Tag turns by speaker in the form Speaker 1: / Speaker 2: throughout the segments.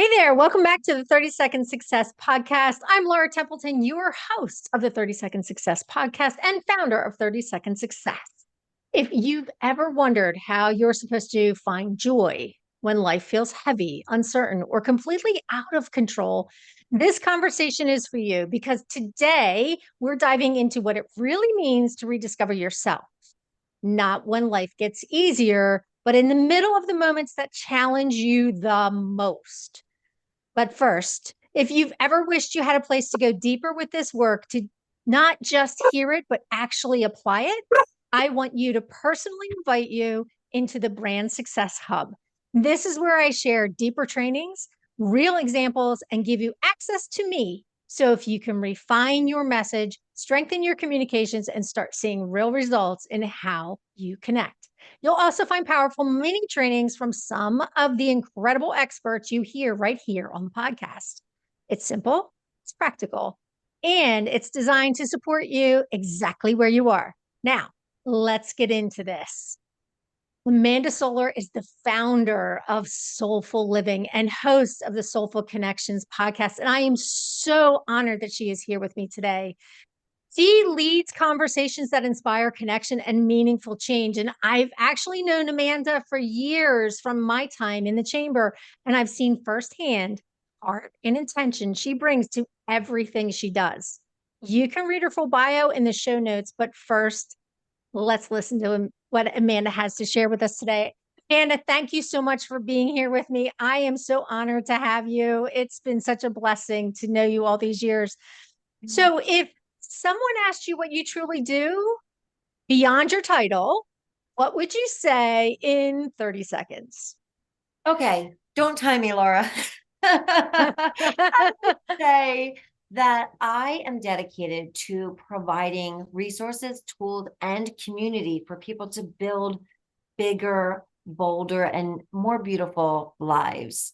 Speaker 1: Hey there, welcome back to the 30 Second Success Podcast. I'm Laura Templeton, your host of the 30 Second Success Podcast and founder of 30 Second Success. If you've ever wondered how you're supposed to find joy when life feels heavy, uncertain, or completely out of control, this conversation is for you because today we're diving into what it really means to rediscover yourself, not when life gets easier, but in the middle of the moments that challenge you the most. But first, if you've ever wished you had a place to go deeper with this work, to not just hear it, but actually apply it, I want you to personally invite you into the Brand Success Hub. This is where I share deeper trainings, real examples, and give you access to me. So if you can refine your message, strengthen your communications, and start seeing real results in how you connect. You'll also find powerful mini trainings from some of the incredible experts you hear right here on the podcast. It's simple, it's practical, and it's designed to support you exactly where you are. Now, let's get into this. Amanda Solar is the founder of Soulful Living and host of the Soulful Connections podcast. And I am so honored that she is here with me today. She leads conversations that inspire connection and meaningful change. And I've actually known Amanda for years from my time in the chamber, and I've seen firsthand heart and intention she brings to everything she does. You can read her full bio in the show notes, but first, let's listen to what Amanda has to share with us today. Amanda, thank you so much for being here with me. I am so honored to have you. It's been such a blessing to know you all these years. So, if someone asked you what you truly do beyond your title, what would you say in 30 seconds?
Speaker 2: Okay, don't time me, Laura. I would say that I am dedicated to providing resources, tools, and community for people to build bigger, bolder, and more beautiful lives.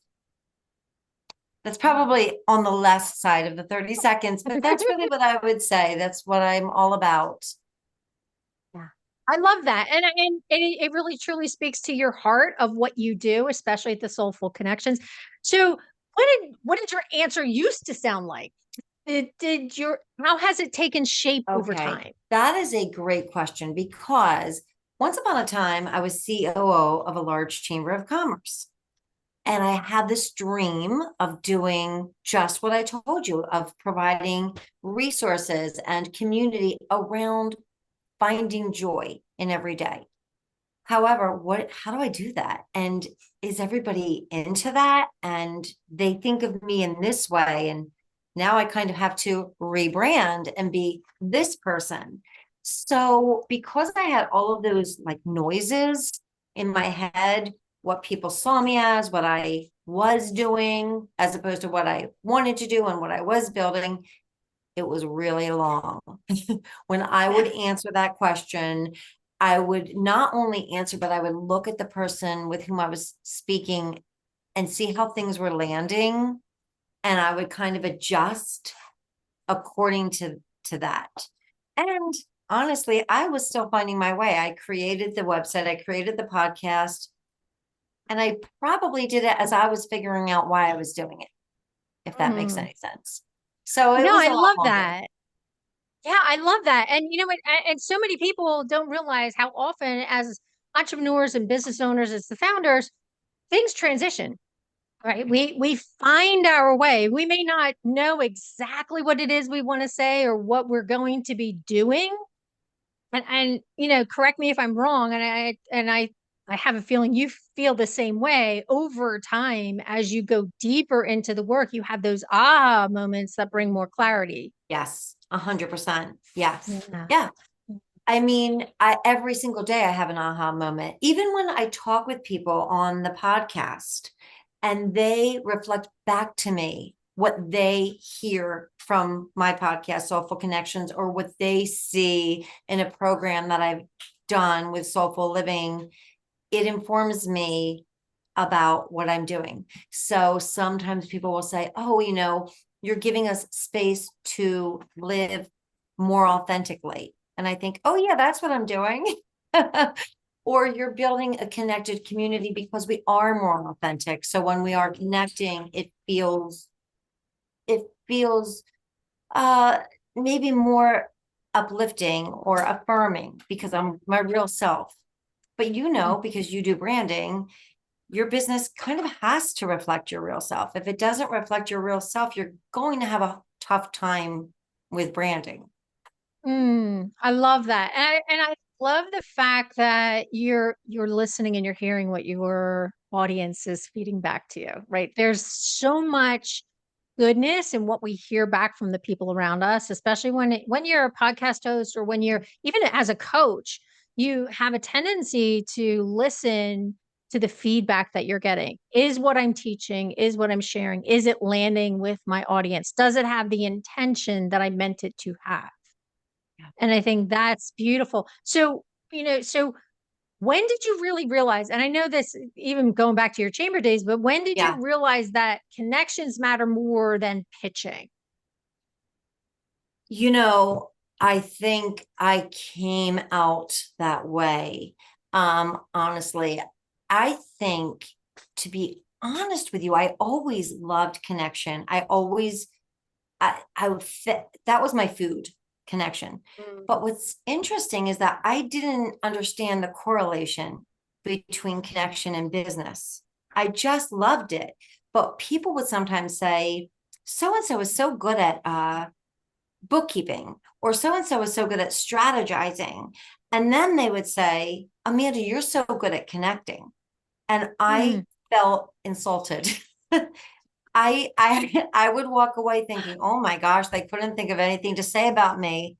Speaker 2: That's probably on the less side of the 30 seconds, but that's really what I would say. That's what I'm all about.
Speaker 1: Yeah, I love that. And it really truly speaks to your heart of what you do, especially at the Soulful Connections. So what did your answer used to sound like? Did your how has it taken shape over
Speaker 2: Okay,
Speaker 1: time?
Speaker 2: that is a great question because once upon a time, I was COO of a large chamber of commerce. And I had this dream of doing just what I told you, of providing resources and community around finding joy in every day. However, how do I do that? And is everybody into that? And they think of me in this way. And now I kind of have to rebrand and be this person. So because I had all of those like noises in my head, what people saw me as, what I was doing, as opposed to what I wanted to do and what I was building, it was really long. When I would answer that question, I would not only answer, but I would look at the person with whom I was speaking and see how things were landing. And I would kind of adjust according to that. And honestly, I was still finding my way. I created the website, I created the podcast, and I probably did it as I was figuring out why I was doing it, if that makes
Speaker 1: Mm.
Speaker 2: any sense. So it
Speaker 1: No,
Speaker 2: was
Speaker 1: I
Speaker 2: a lot
Speaker 1: love
Speaker 2: longer.
Speaker 1: that. Yeah, I love that. And you know what? And so many people don't realize how often, as entrepreneurs and business owners, as the founders, things transition, right? We find our way. We may not know exactly what it is we want to say or what we're going to be doing. And correct me if I'm wrong. And I have a feeling you feel the same way over time as you go deeper into the work. You have those aha moments that bring more clarity.
Speaker 2: Yes, 100%. Yes.
Speaker 1: Yeah.
Speaker 2: Yeah. I mean, every single day I have an aha moment. Even when I talk with people on the podcast and they reflect back to me what they hear from my podcast, Soulful Connections, or what they see in a program that I've done with Soulful Living, it informs me about what I'm doing. So sometimes people will say, oh, you're giving us space to live more authentically. And I think, oh, yeah, that's what I'm doing. or you're building a connected community because we are more authentic. So when we are connecting, it feels uh maybe more uplifting or affirming because I'm my real self. But because you do branding, your business kind of has to reflect your real self. If it doesn't reflect your real self, you're going to have a tough time with branding.
Speaker 1: I love that. And I love the fact that you're listening and you're hearing what your audience is feeding back to you, right? There's so much goodness in what we hear back from the people around us, especially when you're a podcast host or when you're even as a coach, you have a tendency to listen to the feedback that you're getting. Is what I'm teaching, is what I'm sharing, is it landing with my audience? Does it have the intention that I meant it to have?
Speaker 2: Yeah.
Speaker 1: And I think that's beautiful. So when did you really realize, and I know this even going back to your chamber days, but when did
Speaker 2: Yeah.
Speaker 1: you realize that connections matter more than pitching?
Speaker 2: You know, I think I came out that way. Honestly, I think, to be honest with you, I always loved connection. I would fit, that was my food, connection.
Speaker 1: Mm.
Speaker 2: But what's interesting is that I didn't understand the correlation between connection and business. I just loved it. But people would sometimes say, so and so is so good at bookkeeping, or so and so is so good at strategizing. And then they would say, Amanda, you're so good at connecting. And I
Speaker 1: Mm.
Speaker 2: felt insulted. I would walk away thinking, oh my gosh, they couldn't think of anything to say about me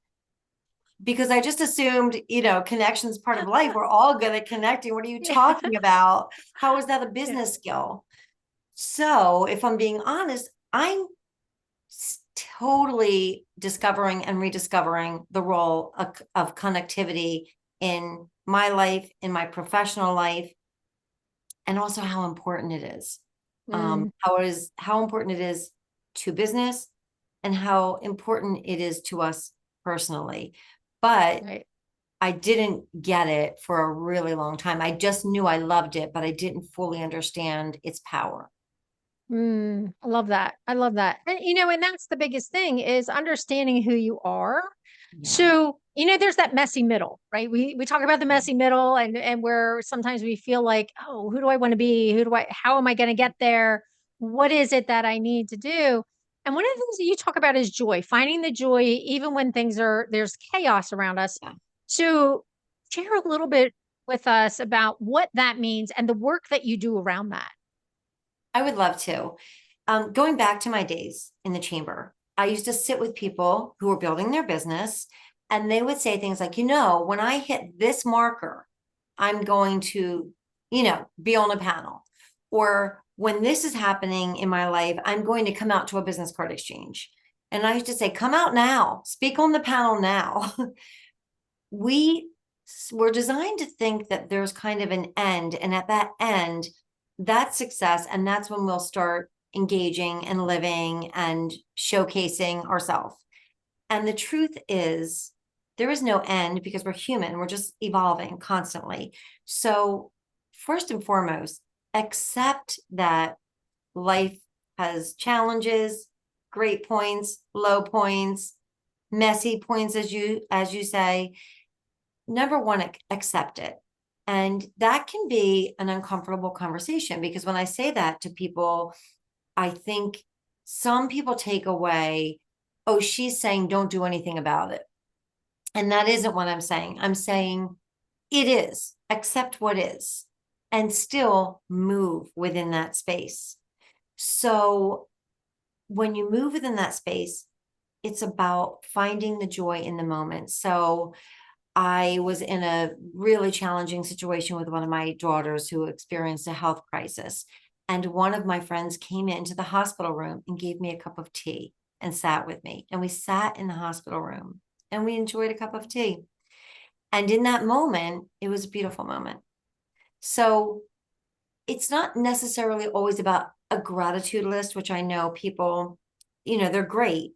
Speaker 2: because I just assumed, connection's part of life. We're all good at connecting. What are you
Speaker 1: Yeah.
Speaker 2: talking about? How is that a
Speaker 1: Yeah.
Speaker 2: business skill? So if I'm being honest, I'm totally discovering and rediscovering the role of connectivity in my life, in my professional life, and also how important it is.
Speaker 1: Mm.
Speaker 2: How important it is to business and how important it is to us personally. But
Speaker 1: Right.
Speaker 2: I didn't get it for a really long time. I just knew I loved it, but I didn't fully understand its power.
Speaker 1: I love that. I love that. And that's the biggest thing is understanding who you are.
Speaker 2: Yeah.
Speaker 1: So, there's that messy middle, right? We talk about the messy middle and where sometimes we feel like, oh, who do I want to be? How am I going to get there? What is it that I need to do? And one of the things that you talk about is joy, finding the joy even when there's chaos around us.
Speaker 2: Yeah.
Speaker 1: So, share a little bit with us about what that means and the work that you do around that.
Speaker 2: I would love to. Going back to my days in the chamber, I used to sit with people who were building their business, and they would say things like, when I hit this marker, I'm going to, be on a panel. Or when this is happening in my life, I'm going to come out to a business card exchange. And I used to say, come out now, speak on the panel now. We were designed to think that there's kind of an end. And at that end, that's success. And that's when we'll start engaging and living and showcasing ourselves. And the truth is, there is no end because we're human. We're just evolving constantly. So, first and foremost, accept that life has challenges, great points, low points, messy points, as you say. Number one, accept it. And that can be an uncomfortable conversation because when I say that to people, I think some people take away, oh, she's saying don't do anything about it. And that isn't what I'm saying. I'm saying it is, accept what is, and still move within that space. So when you move within that space, it's about finding the joy in the moment. So I was in a really challenging situation with one of my daughters who experienced a health crisis. And one of my friends came into the hospital room and gave me a cup of tea and sat with me. And we sat in the hospital room and we enjoyed a cup of tea. And in that moment, it was a beautiful moment. So it's not necessarily always about a gratitude list, which I know people, they're great,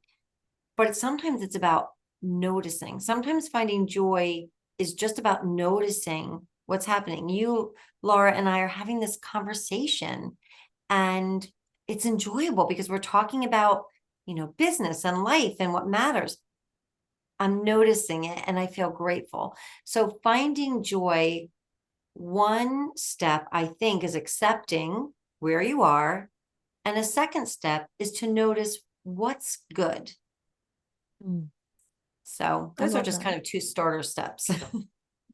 Speaker 2: but sometimes it's about noticing. Sometimes finding joy is just about noticing what's happening. You, Laura, and I are having this conversation, and it's enjoyable because we're talking about, business and life and what matters. I'm noticing it and I feel grateful. So finding joy, one step I think is accepting where you are. And a second step is to notice what's good.
Speaker 1: Mm,
Speaker 2: So
Speaker 1: I
Speaker 2: those are
Speaker 1: love
Speaker 2: just
Speaker 1: that.
Speaker 2: kind of two starter steps.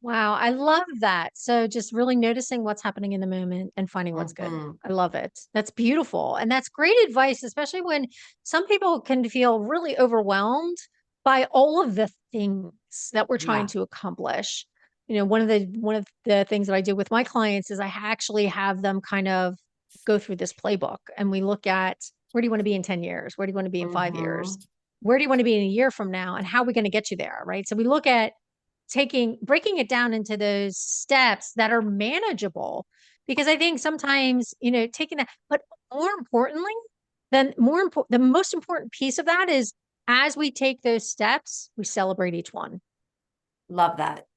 Speaker 1: Wow, I love that. So just really noticing what's happening in the moment and finding what's good.
Speaker 2: Mhm.
Speaker 1: I love it. That's beautiful. And that's great advice, especially when some people can feel really overwhelmed by all of the things that we're trying
Speaker 2: Yeah.
Speaker 1: to accomplish. One of the things that I do with my clients is I actually have them kind of go through this playbook and we look at where do you want to be in 10 years? Where do you want to be in 5 years?
Speaker 2: Mhm.
Speaker 1: Where do you want to be in a year from now? And how are we going to get you there? Right. So we look at breaking it down into those steps that are manageable because I think sometimes taking that, but more importantly the most important piece of that is as we take those steps we celebrate each one.
Speaker 2: Love that.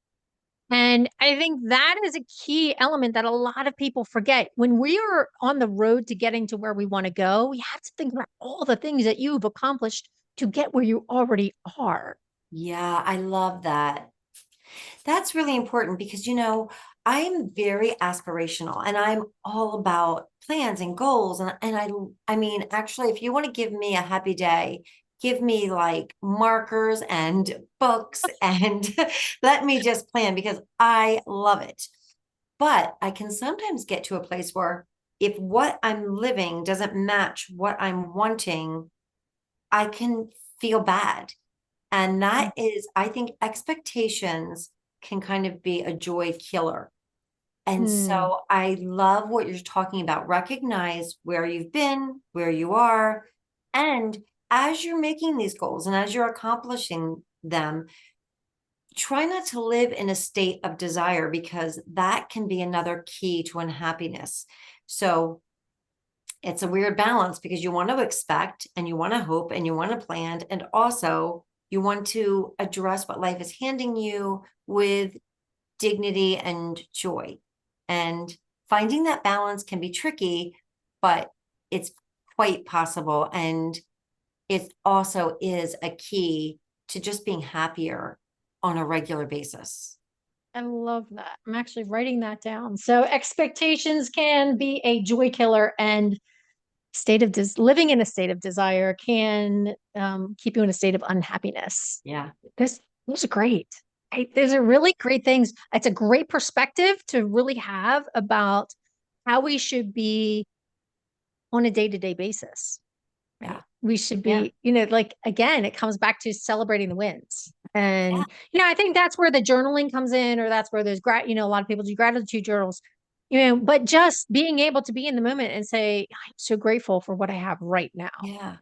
Speaker 1: And I think that is a key element that a lot of people forget. When we are on the road to getting to where we want to go, we have to think about all the things that you've accomplished to get where you already are.
Speaker 2: Yeah, I love that. That's really important because, I'm very aspirational and I'm all about plans and goals. And I mean, actually, if you want to give me a happy day, give me like markers and books and let me just plan because I love it. But I can sometimes get to a place where if what I'm living doesn't match what I'm wanting, I can feel bad. And that is, I think expectations can kind of be a joy killer. And
Speaker 1: Mm,
Speaker 2: so I love what you're talking about. Recognize where you've been, where you are. And as you're making these goals and as you're accomplishing them, try not to live in a state of desire because that can be another key to unhappiness. So it's a weird balance because you want to expect and you want to hope and you want to plan and also you want to address what life is handing you with dignity and joy. And finding that balance can be tricky, but it's quite possible. And it also is a key to just being happier on a regular basis.
Speaker 1: I love that. I'm actually writing that down. So expectations can be a joy killer, and living in a state of desire can keep you in a state of unhappiness.
Speaker 2: Yeah.
Speaker 1: Those are great. Those are really great things. It's a great perspective to really have about how we should be on a day-to-day basis.
Speaker 2: Yeah.
Speaker 1: Right. We should
Speaker 2: Yeah.
Speaker 1: be, like again, it comes back to celebrating the wins.
Speaker 2: Yeah.
Speaker 1: And, I think that's where the journaling comes in, or that's where a lot of people do gratitude journals, but just being able to be in the moment and say, I'm so grateful for what I have right now.
Speaker 2: Yeah.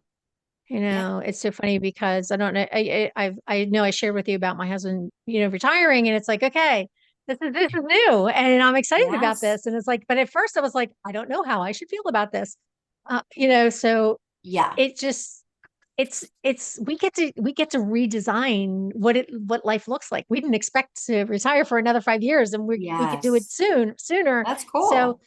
Speaker 2: Yeah.
Speaker 1: It's so funny because I don't know, I know I shared with you about my husband, retiring, and it's like, okay, this is new and I'm excited about
Speaker 2: Yes.
Speaker 1: this. And it's like, but at first I was like, I don't know how I should feel about this. So
Speaker 2: Yeah.
Speaker 1: it just we get to redesign what life looks like. We didn't expect to retire for another 5 years, and we could do it
Speaker 2: Yes.
Speaker 1: sooner.
Speaker 2: That's
Speaker 1: So,
Speaker 2: cool.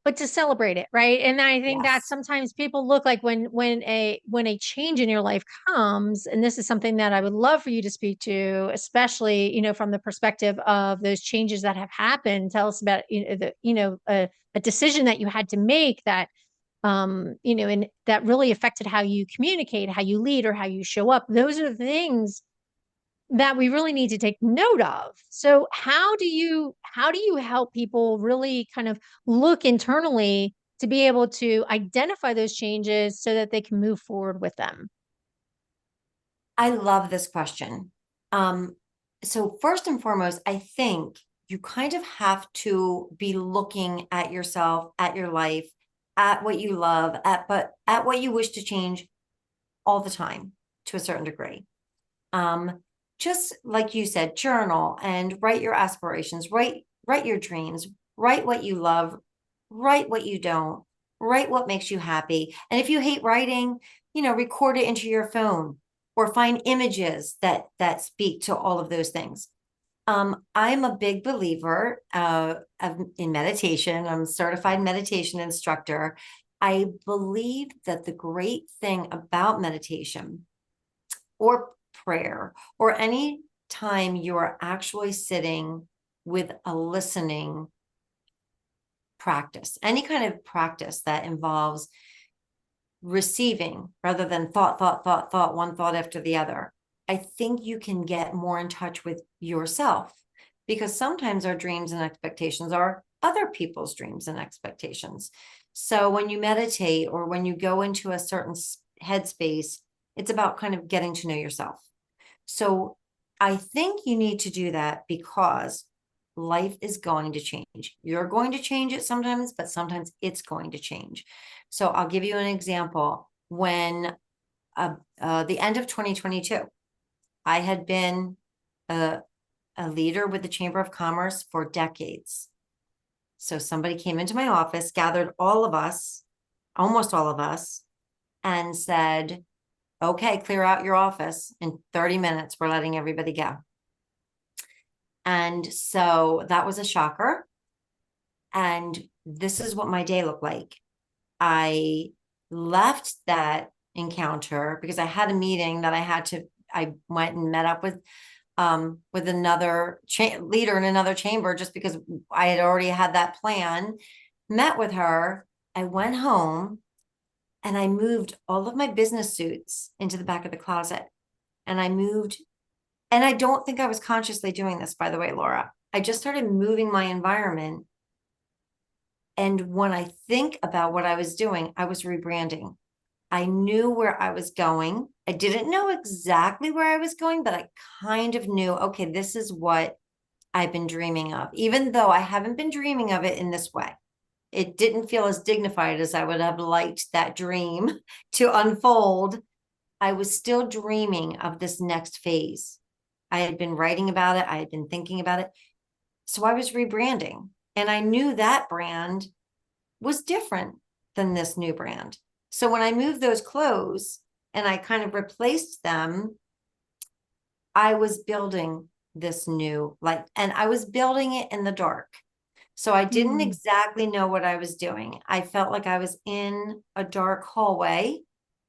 Speaker 1: but to celebrate it, right? And I think that
Speaker 2: Yes.
Speaker 1: sometimes people look like when a change in your life comes, and this is something that I would love for you to speak to, especially from the perspective of those changes that have happened. Tell us about a decision that you had to make that and that really affected how you communicate, how you lead, or how you show up. Those are the things that we really need to take note of. So how do you help people really kind of look internally to be able to identify those changes so that they can move forward with them?
Speaker 2: I love this question. Um, so first and foremost, I think you kind of have to be looking at yourself, at your life, at what you love, at what you wish to change all the time to a certain degree. Um, just like you said, journal and write your aspirations, write your dreams, write what you love, write what you don't, write what makes you happy. And if you hate writing, record it into your phone or find images that speak to all of those things. I'm a big believer in meditation. I'm a certified meditation instructor. I believe that the great thing about meditation or prayer or any time you are actually sitting with a listening practice, any kind of practice that involves receiving rather than thought, one thought after the other. I think you can get more in touch with yourself, because sometimes our dreams and expectations are other people's dreams and expectations. So when you meditate or when you go into a certain headspace, it's about kind of getting to know yourself. So I think you need to do that because life is going to change. You're going to change it sometimes, but sometimes it's going to change. So I'll give you an example. When the end of 2022, I had been a leader with the Chamber of Commerce for decades. So somebody came into my office, gathered all of us, almost all of us, and said, okay, clear out your office. In 30 minutes, we're letting everybody go. And so that was a shocker. And this is what my day looked like. I left that encounter because I had a meeting that I went and met up with another leader in another chamber, just because I had already had that plan, met with her. I went home and I moved all of my business suits into the back of the closet. And I don't think I was consciously doing this, by the way, Laura. I just started moving my environment. And when I think about what I was doing, I was rebranding. I knew where I was going. I didn't know exactly where I was going, but I kind of knew, okay, this is what I've been dreaming of, even though I haven't been dreaming of it in this way. It didn't feel as dignified as I would have liked that dream to unfold. I was still dreaming of this next phase. I had been writing about it. I had been thinking about it. So I was rebranding, and I knew that brand was different than this new brand. So when I moved those clothes and I kind of replaced them, I was building this new life, and I was building it in the dark. So I didn't exactly know what I was doing. I felt like I was in a dark hallway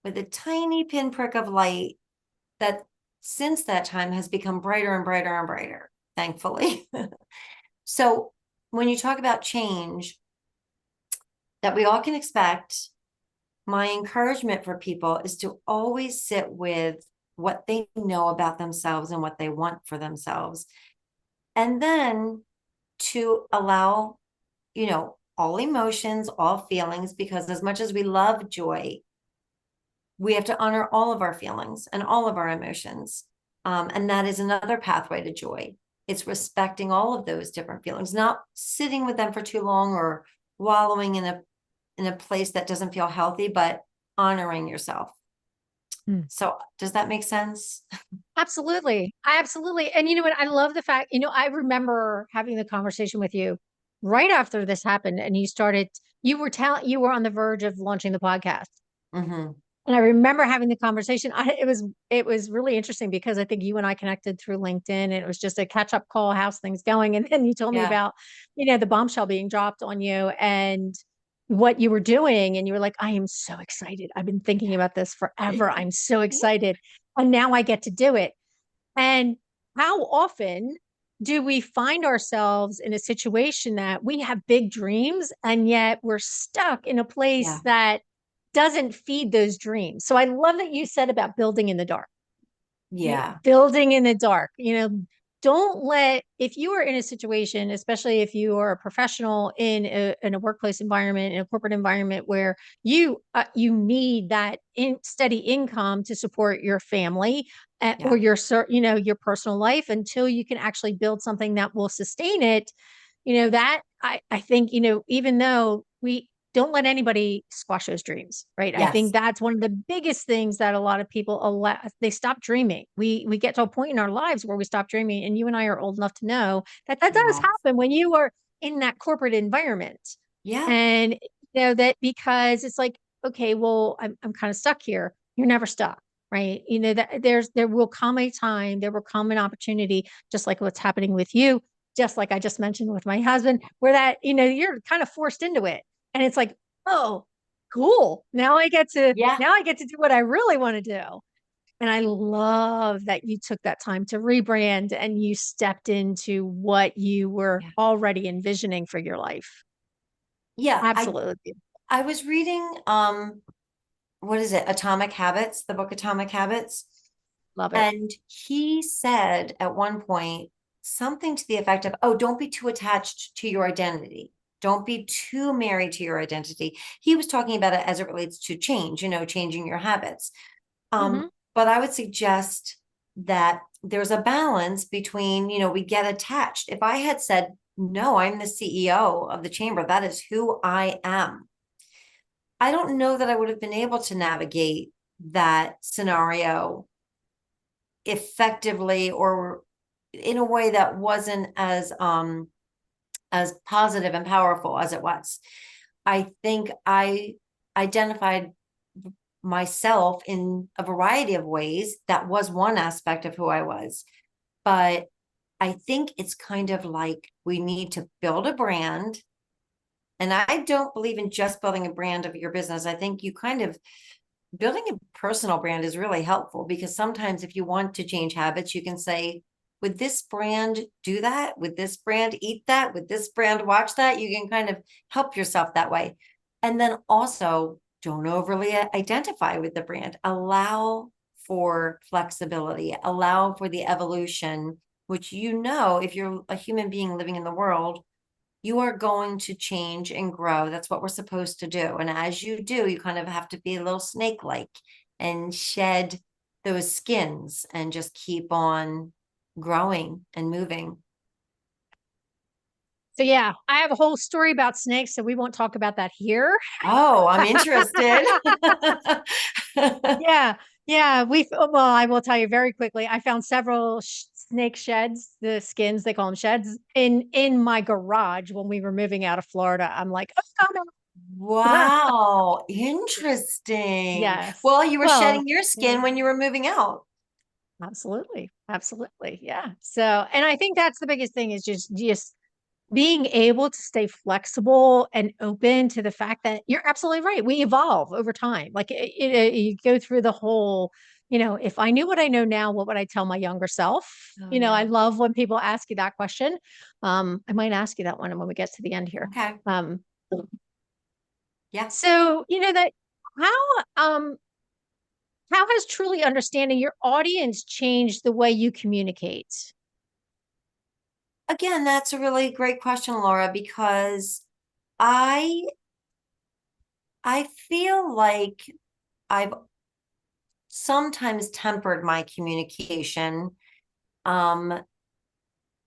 Speaker 2: with a tiny pinprick of light that since that time has become brighter and brighter and brighter, thankfully. So when you talk about change that we all can expect, my encouragement for people is to always sit with what they know about themselves and what they want for themselves. And then to allow, all emotions, all feelings, because as much as we love joy, we have to honor all of our feelings and all of our emotions. And that is another pathway to joy. It's respecting all of those different feelings, not sitting with them for too long or wallowing in a place that doesn't feel healthy, but honoring yourself. So does that make sense?
Speaker 1: Absolutely. Absolutely. And you know what? I love the fact, I remember having the conversation with you right after this happened, and you were on the verge of launching the podcast.
Speaker 2: Mm-hmm.
Speaker 1: And I remember having the conversation. It was really interesting because I think you and I connected through LinkedIn, and it was just a catch up call, how's things going? And then you told me
Speaker 2: Yeah.
Speaker 1: about, the bombshell being dropped on you and what you were doing. And you were like, I am so excited. I've been thinking about this forever. I'm so excited. And now I get to do it. And how often do we find ourselves in a situation that we have big dreams and yet we're stuck in a place
Speaker 2: Yeah.
Speaker 1: that doesn't feed those dreams? So I love that you said about building in the dark.
Speaker 2: Yeah.
Speaker 1: Building in the dark, don't let, if you are in a situation, especially if you are a professional in a workplace environment, in a corporate environment where you need that steady income to support your family, or your personal life, until you can actually build something that will sustain it. That I think, even though we don't let anybody squash those dreams, right? I think
Speaker 2: Yes.
Speaker 1: that's one of the biggest things that a lot of people they stop dreaming. We get to a point in our lives where we stop dreaming, and you and I are old enough to know that that does
Speaker 2: Yes.
Speaker 1: happen when you are in that corporate environment.
Speaker 2: Yeah.
Speaker 1: And that, because it's like, okay, well, I'm kind of stuck here. You're never stuck. right? You know, that there will come a time, there will come an opportunity, just like what's happening with you, just like I just mentioned with my husband, where that, you know, you're kind of forced into it. And it's like, oh, cool.
Speaker 2: Yeah.
Speaker 1: Now I get to do what I really want to do. And I love that you took that time to rebrand and you stepped into what you were
Speaker 2: Yeah.
Speaker 1: already envisioning for your life.
Speaker 2: Yeah.
Speaker 1: Absolutely.
Speaker 2: I was reading, what is it? Atomic Habits, the book Atomic Habits.
Speaker 1: Love it.
Speaker 2: And he said at one point something to the effect of, oh, don't be too attached to your identity. Don't be too married to your identity. He was talking about it as it relates to change, you know, changing your habits.
Speaker 1: Hmm.
Speaker 2: But I would suggest that there's a balance between, you know, we get attached. If I had said, no, I'm the CEO of the chamber, that is who I am, I don't know that I would have been able to navigate that scenario effectively or in a way that wasn't as positive and powerful as it was. I think I identified myself in a variety of ways. That was one aspect of who I was. But I think it's kind of like we need to build a brand. And I don't believe in just building a brand of your business. I think you kind of building a personal brand is really helpful because sometimes if you want to change habits, you can say, would this brand do that? Would this brand eat that? Would this brand watch that? You can kind of help yourself that way. And then also don't overly identify with the brand. Allow for flexibility, allow for the evolution, which, you know, if you're a human being living in the world, you are going to change and grow. That's what we're supposed to do. And as you do, you kind of have to be a little snake-like and shed those skins and just keep on growing and moving.
Speaker 1: So yeah, I have a whole story about snakes, so we won't talk about that here.
Speaker 2: Oh, I'm interested.
Speaker 1: Yeah, yeah. Well, I will tell you very quickly. I found several snake sheds, the skins they call them sheds, in my garage when we were moving out of Florida. I'm like, oh no.
Speaker 2: Wow, interesting.
Speaker 1: Yes.
Speaker 2: Well, you were
Speaker 1: Well,
Speaker 2: shedding your
Speaker 1: yeah.
Speaker 2: skin when you were moving out.
Speaker 1: Absolutely. Absolutely. Yeah. So, and I think that's the biggest thing is just being able to stay flexible and open to the fact that you're absolutely right. We evolve over time. Like you go through the whole, you know, if I knew what I know now, what would I tell my younger self?
Speaker 2: Oh,
Speaker 1: You know, I
Speaker 2: yeah.
Speaker 1: love when people ask you that question. I might ask you that one when we get to the end here.
Speaker 2: Okay.
Speaker 1: Um,
Speaker 2: Yeah.
Speaker 1: so you know that um how has truly understanding your audience changed the way you communicate?
Speaker 2: Again, that's a really great question, Laura, because I I feel like I've sometimes tempered my communication um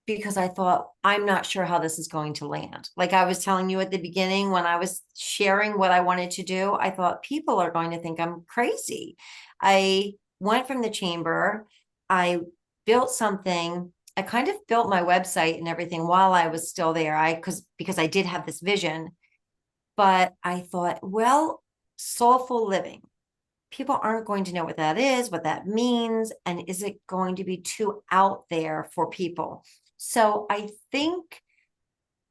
Speaker 2: because I thought I'm not sure how this is going to land. Like I was telling you at the beginning when I was sharing what I wanted to do, I thought people are going to think I'm crazy. I went from the chamber, I built something, I kind of built my website and everything while I was still there. Because I did have this vision, but I thought, well, soulful living, people aren't going to know what that is, what that means, and is it going to be too out there for people? So I think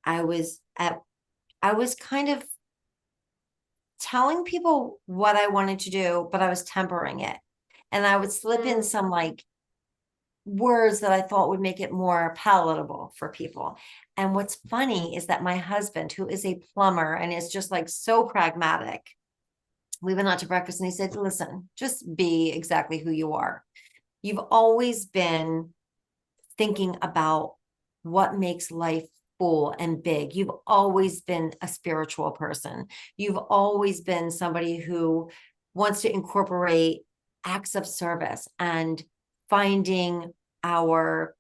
Speaker 2: I was at I was kind of telling people what I wanted to do, but I was tempering it. And I would slip in some like words that I thought would make it more palatable for people. And what's funny is that my husband, who is a plumber and is just like so pragmatic, we went out to breakfast and he said, listen, just be exactly who you are. You've always been thinking about what makes life full and big. You've always been a spiritual person. You've always been somebody who wants to incorporate acts of service and finding our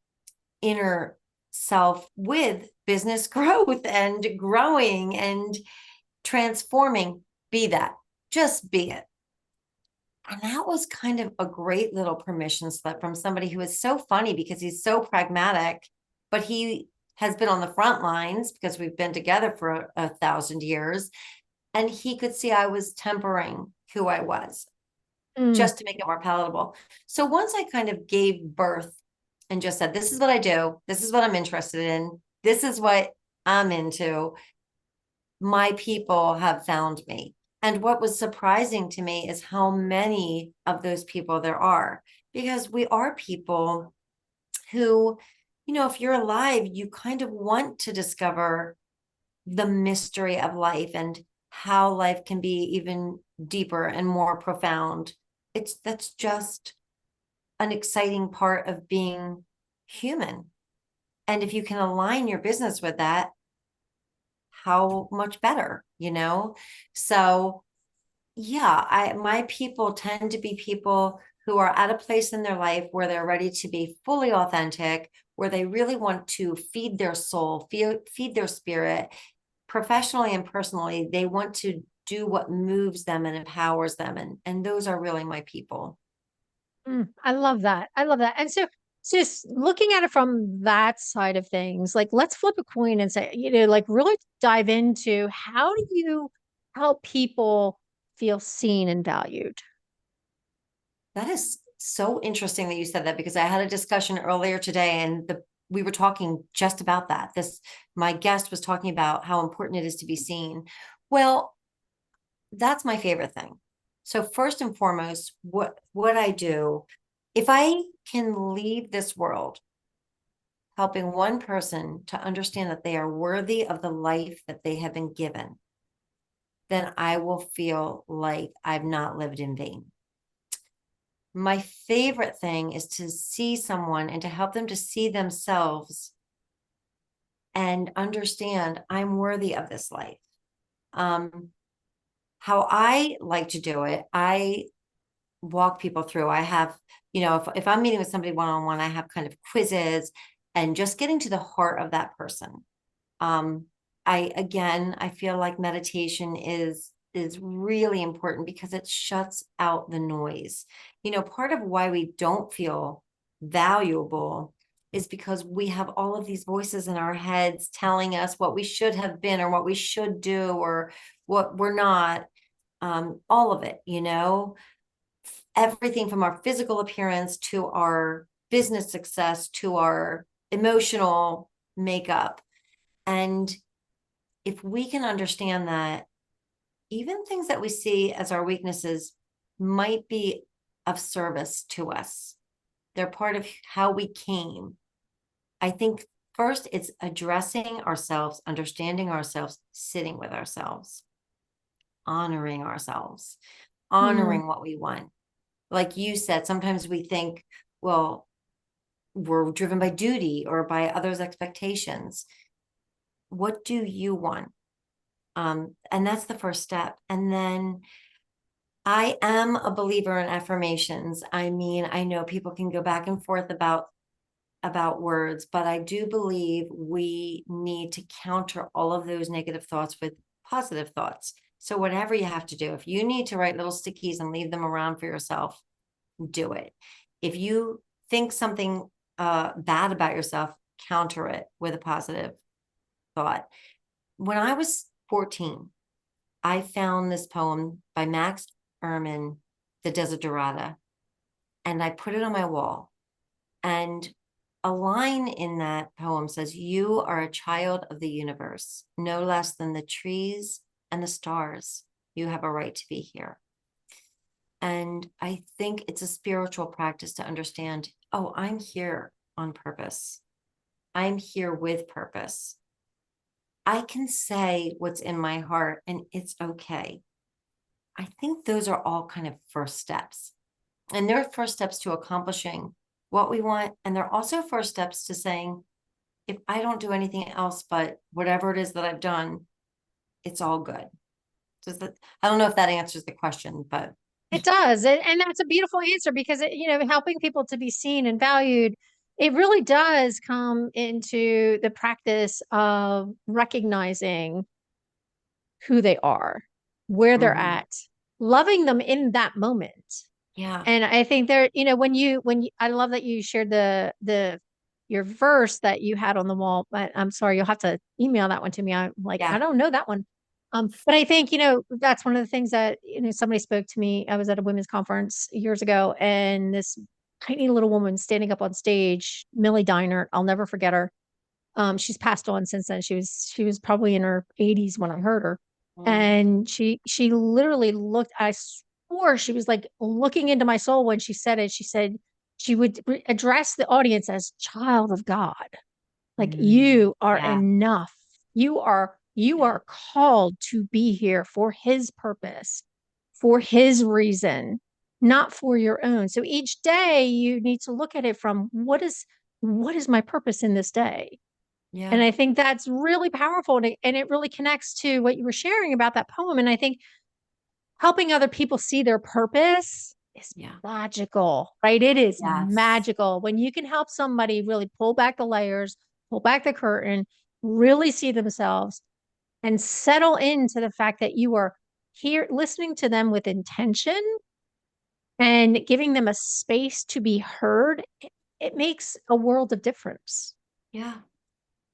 Speaker 2: inner self with business growth and growing and transforming. Be that, just be it. And that was kind of a great little permission slip from somebody who is so funny because he's so pragmatic, but he has been on the front lines because we've been together for 1,000 years. And he could see I was tempering who I was.
Speaker 1: Mm.
Speaker 2: just to make it more palatable. So once I kind of gave birth and just said, this is what I do, this is what I'm interested in, this is what I'm into, my people have found me. And what was surprising to me is how many of those people there are, because we are people who, if you're alive, you kind of want to discover the mystery of life and how life can be even deeper and more profound. That's just an exciting part of being human. And if you can align your business with that, how much better, So yeah, my people tend to be people who are at a place in their life where they're ready to be fully authentic, where they really want to feed their soul, feed their spirit, professionally and personally. They want to do what moves them and empowers them. And those are really my people.
Speaker 1: I love that. I love that. And so, just looking at it from that side of things, like let's flip a coin and say, like really dive into how do you help people feel seen and valued?
Speaker 2: That is so interesting that you said that, because I had a discussion earlier today and we were talking just about that. My guest was talking about how important it is to be seen. Well, that's my favorite thing. So first and foremost, what I do, if I can leave this world helping one person to understand that they are worthy of the life that they have been given, then I will feel like I've not lived in vain. My favorite thing is to see someone and to help them to see themselves and understand I'm worthy of this life. How I like to do it, I walk people through. I have, if I'm meeting with somebody one-on-one, I have kind of quizzes and just getting to the heart of that person. I feel like meditation is really important because it shuts out the noise. Part of why we don't feel valuable is because we have all of these voices in our heads telling us what we should have been or what we should do or what we're not. All of it, everything from our physical appearance to our business success to our emotional makeup. And if we can understand that even things that we see as our weaknesses might be of service to us, they're part of how we came. I think first it's addressing ourselves, understanding ourselves, sitting with ourselves, ourselves,
Speaker 1: Hmm.
Speaker 2: honoring what we want. Like you said, sometimes we think, well, we're driven by duty or by others' expectations. What do you want? And that's the first step. And then I am a believer in affirmations. I mean, I know people can go back and forth about words, but I do believe we need to counter all of those negative thoughts with positive thoughts. So whatever you have to do, if you need to write little stickies and leave them around for yourself, do it. If you think something bad about yourself, counter it with a positive thought. When I was 14, I found this poem by Max Ehrman, The Desiderata, and I put it on my wall. And a line in that poem says, "You are a child of the universe, no less than the trees and the stars. You have a right to be here." And I think it's a spiritual practice to understand, oh, I'm here on purpose. I'm here with purpose. I can say what's in my heart and it's okay. I think those are all kind of first steps. And they're first steps to accomplishing what we want. And they're also first steps to saying, if I don't do anything else but whatever it is that I've done, it's all good. I don't know if that answers the question, but
Speaker 1: It does. And that's a beautiful answer because helping people to be seen and valued, it really does come into the practice of recognizing who they are, where they're
Speaker 2: mhm,
Speaker 1: at, loving them in that moment.
Speaker 2: yeah,
Speaker 1: And I think when you I love that you shared the your verse that you had on the wall, but I'm sorry, you'll have to email that one to me. I'm like, I
Speaker 2: yeah.
Speaker 1: don't know that one. But I think, that's one of the things that, somebody spoke to me. I was at a women's conference years ago, and this tiny little woman standing up on stage, Millie Diner, I'll never forget her. She's passed on since then. She was probably in her 80s when I heard her.
Speaker 2: Mm.
Speaker 1: And she literally looked, I swore she was like looking into my soul when she said it. She said she would address the audience as child of God. Like,
Speaker 2: Mm.
Speaker 1: you are
Speaker 2: Yeah.
Speaker 1: enough. You are called to be here for his purpose, for his reason, not for your own. So each day you need to look at it from what is my purpose in this day? And
Speaker 2: Yeah.
Speaker 1: I think that's really powerful, and it really connects to what you were sharing about that poem. And I think helping other people see their purpose is
Speaker 2: Yeah.
Speaker 1: magical, right? It is
Speaker 2: Yes.
Speaker 1: magical when you can help somebody really pull back the layers, pull back the curtain, really see themselves and settle into the fact that you are here listening to them with intention and giving them a space to be heard. It makes a world of difference.
Speaker 2: Yeah.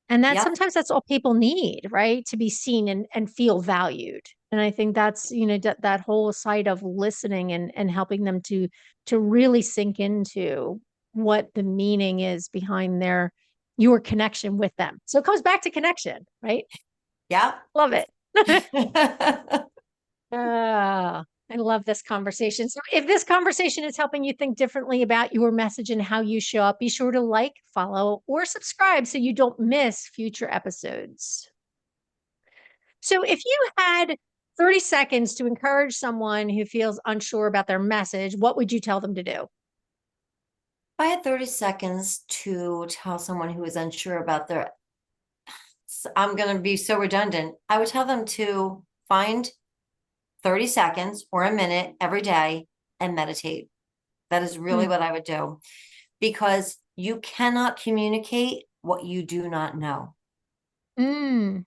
Speaker 1: And that
Speaker 2: Yep.
Speaker 1: sometimes that's all people need, right? To be seen and feel valued. And I think that's, that whole side of listening and helping them to really sink into what the meaning is behind your connection with them. So it comes back to connection, right?
Speaker 2: Yep.
Speaker 1: Love it. Ah, I love this conversation. So if this conversation is helping you think differently about your message and how you show up, be sure to like, follow, or subscribe so you don't miss future episodes. So if you had 30 seconds to encourage someone who feels unsure about their message, what would you tell them to do?
Speaker 2: I had 30 seconds to tell someone who is unsure about their, I'm going to be so redundant. I would tell them to find 30 seconds or a minute every day and meditate. That is really
Speaker 1: Mm.
Speaker 2: what I would do, because you cannot communicate what you do not know.
Speaker 1: Mm.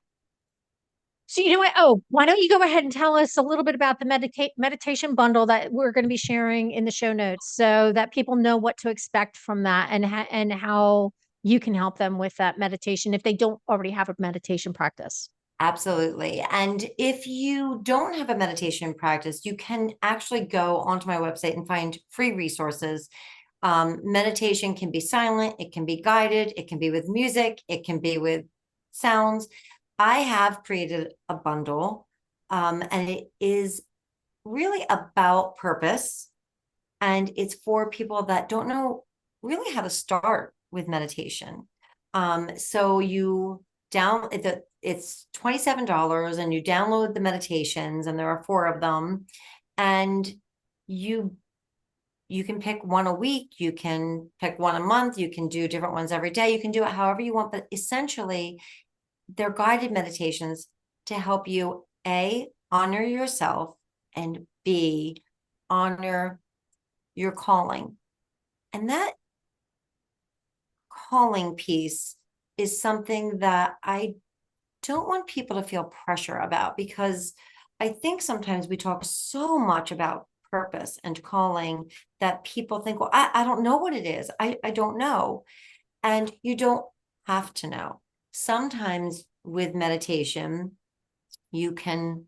Speaker 1: So you know what? Oh, why don't you go ahead and tell us a little bit about the meditation bundle that we're going to be sharing in the show notes, so that people know what to expect from that, and how you can help them with that meditation if they don't already have a meditation practice.
Speaker 2: Absolutely. And if you don't have a meditation practice, you can actually go onto my website and find free resources. Meditation can be silent, it can be guided, it can be with music, it can be with sounds. I have created a bundle, and it is really about purpose. And it's for people that don't know really how to start with meditation. So you it's $27, and you download the meditations, and there are 4 of them, and you you can pick one a week, you can pick one a month, you can do different ones every day, you can do it however you want, but essentially they're guided meditations to help you A, honor yourself, and B, honor your calling. And that calling piece is something that I don't want people to feel pressure about, because I think sometimes we talk so much about purpose and calling that people think, well, I don't know what it is. I don't know. And you don't have to know. Sometimes with meditation, you can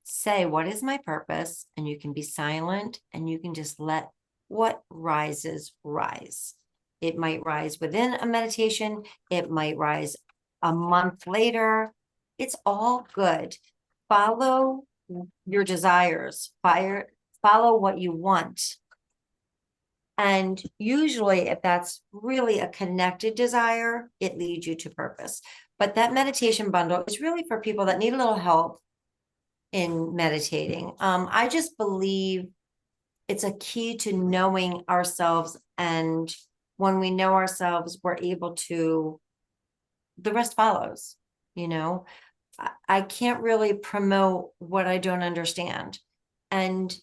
Speaker 2: say, what is my purpose? And you can be silent, and you can just let what rises rise. It might rise within a meditation. It might rise a month later. It's all good. Follow your desires. Follow what you want. And usually, if that's really a connected desire, it leads you to purpose. But that meditation bundle is really for people that need a little help in meditating. I just believe it's a key to knowing ourselves. And when we know ourselves, we're able to, the rest follows, you know. I can't really promote what I don't understand. And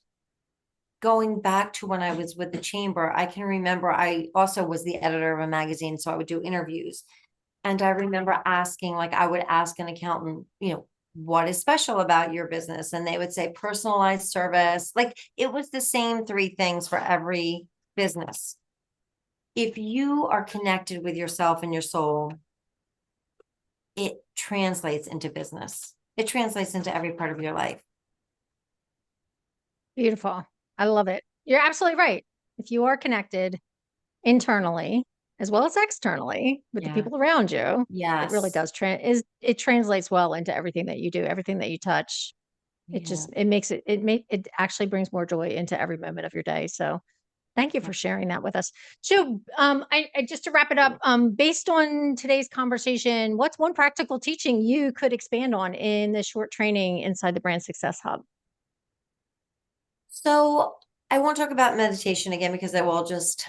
Speaker 2: going back to when I was with the chamber, I can remember I also was the editor of a magazine, so I would do interviews. And I remember asking, like, I would ask an accountant, what is special about your business? And they would say personalized service. Like, it was the same 3 things for every business. If you are connected with yourself and your soul, it translates into business. it translates into every part of your life.
Speaker 1: Beautiful. I love it. You're absolutely right. If you are connected internally as well as externally with the
Speaker 2: Yeah.
Speaker 1: people around you, it really
Speaker 2: Yes.
Speaker 1: does it translates well into everything that you do, everything that you touch. It
Speaker 2: Yeah.
Speaker 1: just it makes it actually brings more joy into every moment of your day. So thank you
Speaker 2: Yeah.
Speaker 1: for sharing that with us. So I just to wrap it up, based on today's conversation, what's one practical teaching you could expand on in the short training inside the Brand Success Hub?
Speaker 2: So I won't talk about meditation again because I will just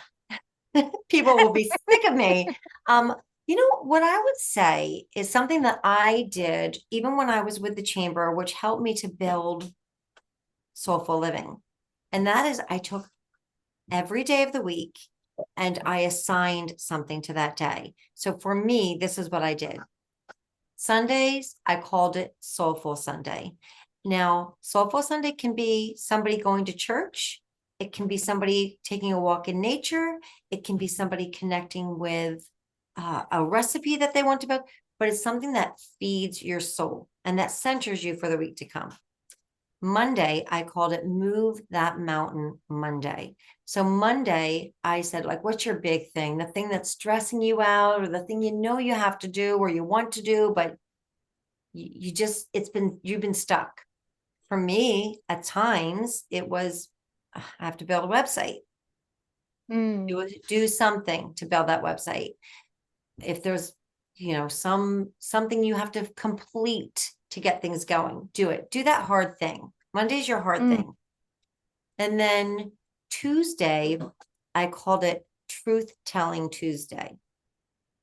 Speaker 2: people will be sick of me. Um, what I would say is something that I did even when I was with the chamber, which helped me to build Soulful Living. And that is I took every day of the week and I assigned something to that day. So for me, this is what I did. Sundays, I called it Soulful Sunday. Now, Soulful Sunday can be somebody going to church. It can be somebody taking a walk in nature. It can be somebody connecting with a recipe that they want to build, but it's something that feeds your soul and that centers you for the week to come. Monday, I called it Move That Mountain Monday. So Monday, I said, like, what's your big thing? The thing that's stressing you out or the thing you know you have to do or you want to do, but you just, you've been stuck. For me, at times, it was, I have to build a website.
Speaker 1: Mm,
Speaker 2: Do something to build that website. If there's, something you have to complete to get things going, do it. Do that hard thing. Monday's your hard
Speaker 1: mm,
Speaker 2: thing. And then Tuesday, I called it Truth Telling Tuesday.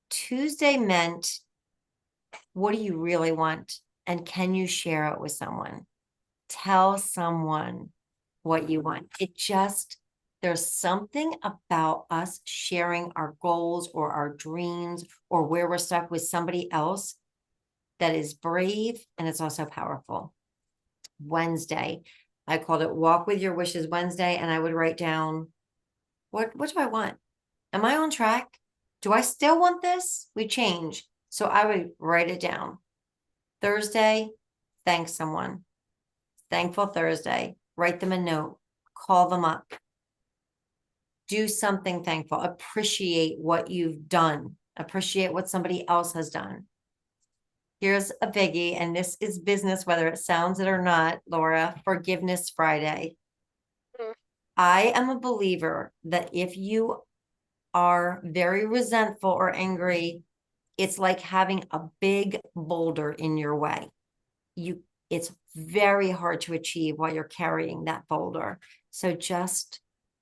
Speaker 2: Tuesday meant, what do you really want? And can you share it with someone? Tell someone what you want. There's something about us sharing our goals or our dreams or where we're stuck with somebody else that is brave and it's also powerful. Wednesday, I called it Walk with Your Wishes Wednesday, and I would write down, what do I want? Am I on track? Do I still want this? We change. So I would write it down. Thursday, thank someone. Thankful Thursday. Write them a note. Call them up. Do something thankful. Appreciate what you've done. Appreciate what somebody else has done. Here's a biggie, and this is business, whether it sounds it or not, Laura. Forgiveness Friday.
Speaker 1: mm,
Speaker 2: I am a believer that if you are very resentful or angry, it's like having a big boulder in your way. It's very hard to achieve while you're carrying that boulder. So just,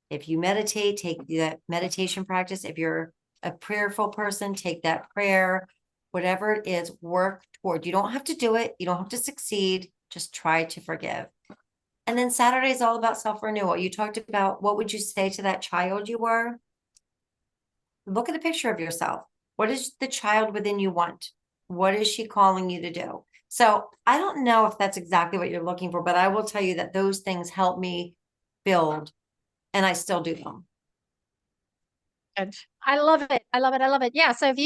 Speaker 2: if you meditate, take that meditation practice. If you're a prayerful person, take that prayer, whatever it is, work toward. You don't have to do it. You don't have to succeed. Just try to forgive. And then Saturday is all about self-renewal. You talked about, what would you say to that child you were? Look at a picture of yourself. What does the child within you want? What is she calling you to do? So I don't know if that's exactly what you're looking for, but I will tell you that those things help me build, and I still do them.
Speaker 1: good. I love it. I love it. I love it. Yeah. So if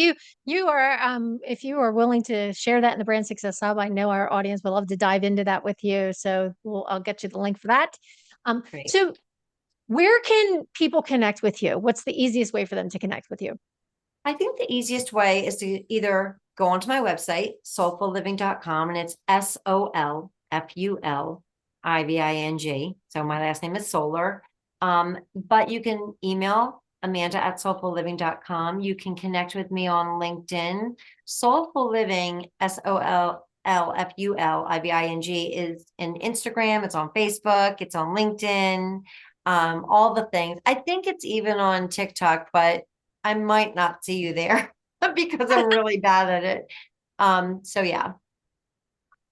Speaker 1: you are willing to share that in the Brand Success Hub, I know our audience would love to dive into that with you. So I'll get you the link for that.
Speaker 2: Great.
Speaker 1: So where can people connect with you? What's the easiest way for them to connect with you?
Speaker 2: I think the easiest way is to either go onto my website, soulfulliving.com, and it's SOLFULIVING. So my last name is Solar. But you can email Amanda@soulfulliving.com. You can connect with me on LinkedIn. Soulful Living, SOLFULIVING, is in Instagram. It's on Facebook. It's on LinkedIn. All the things. I think it's even on TikTok, but I might not see you there because I'm really bad at it. So yeah.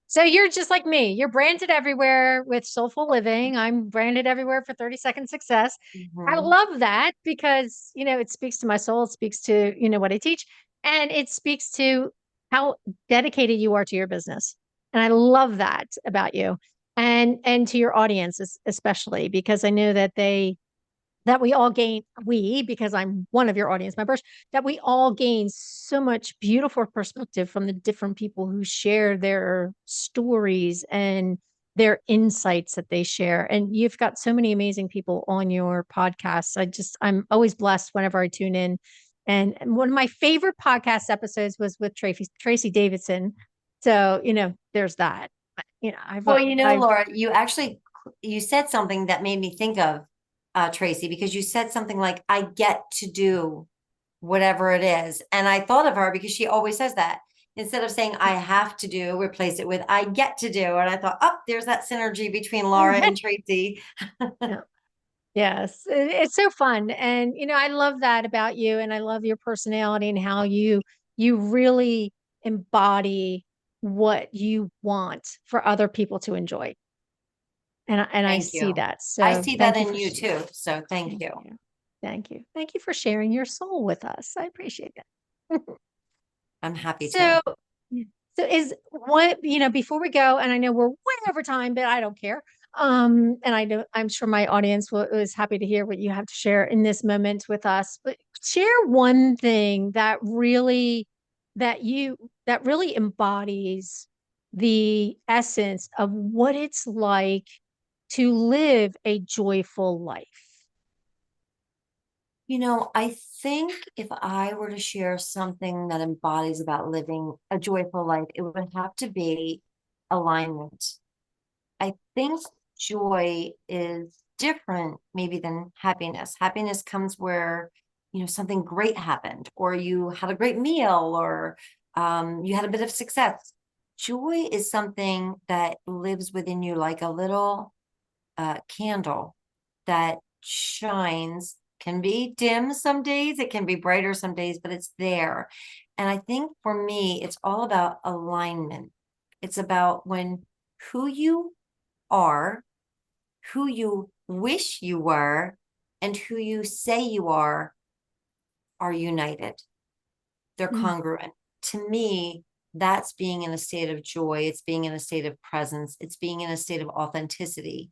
Speaker 1: So you're just like me. You're branded everywhere with Soulful Living. I'm branded everywhere for 30-second success. I
Speaker 2: Mhm.
Speaker 1: love that because, it speaks to my soul. It speaks to, what I teach, and it speaks to how dedicated you are to your business. And I love that about you, and to your audience especially, because I know that that we all gain, because I'm one of your audience members, that we all gain so much beautiful perspective from the different people who share their stories and their insights that they share. And you've got so many amazing people on your podcast. I'm always blessed whenever I tune in. And one of my favorite podcast episodes was with Tracy Davidson. So, there's that.
Speaker 2: Well,
Speaker 1: I've
Speaker 2: Laura, you said something that made me think of Tracy, because you said something like, I get to do whatever it is. And I thought of her because she always says that. Instead of saying I have to do, replace it with I get to do. And I thought, oh, there's that synergy between Laura and Tracy.
Speaker 1: yeah. Yes, it's so fun. And I love that about you, and I love your personality and how you really embody what you want for other people to enjoy. And I
Speaker 2: Thank
Speaker 1: see
Speaker 2: you.
Speaker 1: that.
Speaker 2: I
Speaker 1: So
Speaker 2: see that
Speaker 1: thank you
Speaker 2: in
Speaker 1: for
Speaker 2: you too. So thank
Speaker 1: thank
Speaker 2: you.
Speaker 1: you. Thank you. Thank you for sharing your soul with us. I appreciate that.
Speaker 2: I'm happy to.
Speaker 1: So, yeah. So is what, before we go, and I know we're way over time, but I don't care. And I know I'm sure my audience is happy to hear what you have to share in this moment with us. But share one thing that really embodies the essence of what it's like to live a joyful life.
Speaker 2: I think if I were to share something that embodies about living a joyful life, it would have to be alignment. I think joy is different maybe than happiness. Happiness comes where, something great happened, or you had a great meal, or you had a bit of success. Joy is something that lives within you like a little candle that shines, can be dim some days, it can be brighter some days, but it's there. And I think for me, it's all about alignment. It's about when who you are, who you wish you were, and who you say you are united. They're
Speaker 1: Mm,
Speaker 2: congruent. To me, that's being in a state of joy. It's being in a state of presence. It's being in a state of authenticity.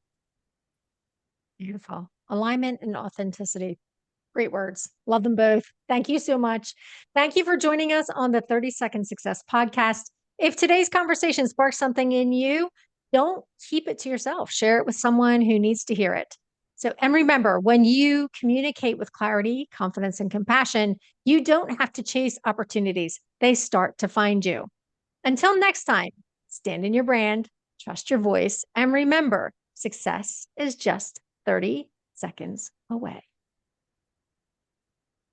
Speaker 1: beautiful. Alignment and authenticity. Great words. Love them both. Thank you so much. Thank you for joining us on the 30-Second Success Podcast. If today's conversation sparks something in you, don't keep it to yourself. Share it with someone who needs to hear it. And remember, when you communicate with clarity, confidence, and compassion, you don't have to chase opportunities. They start to find you. Until next time, stand in your brand, trust your voice, and remember, success is just 30 seconds away.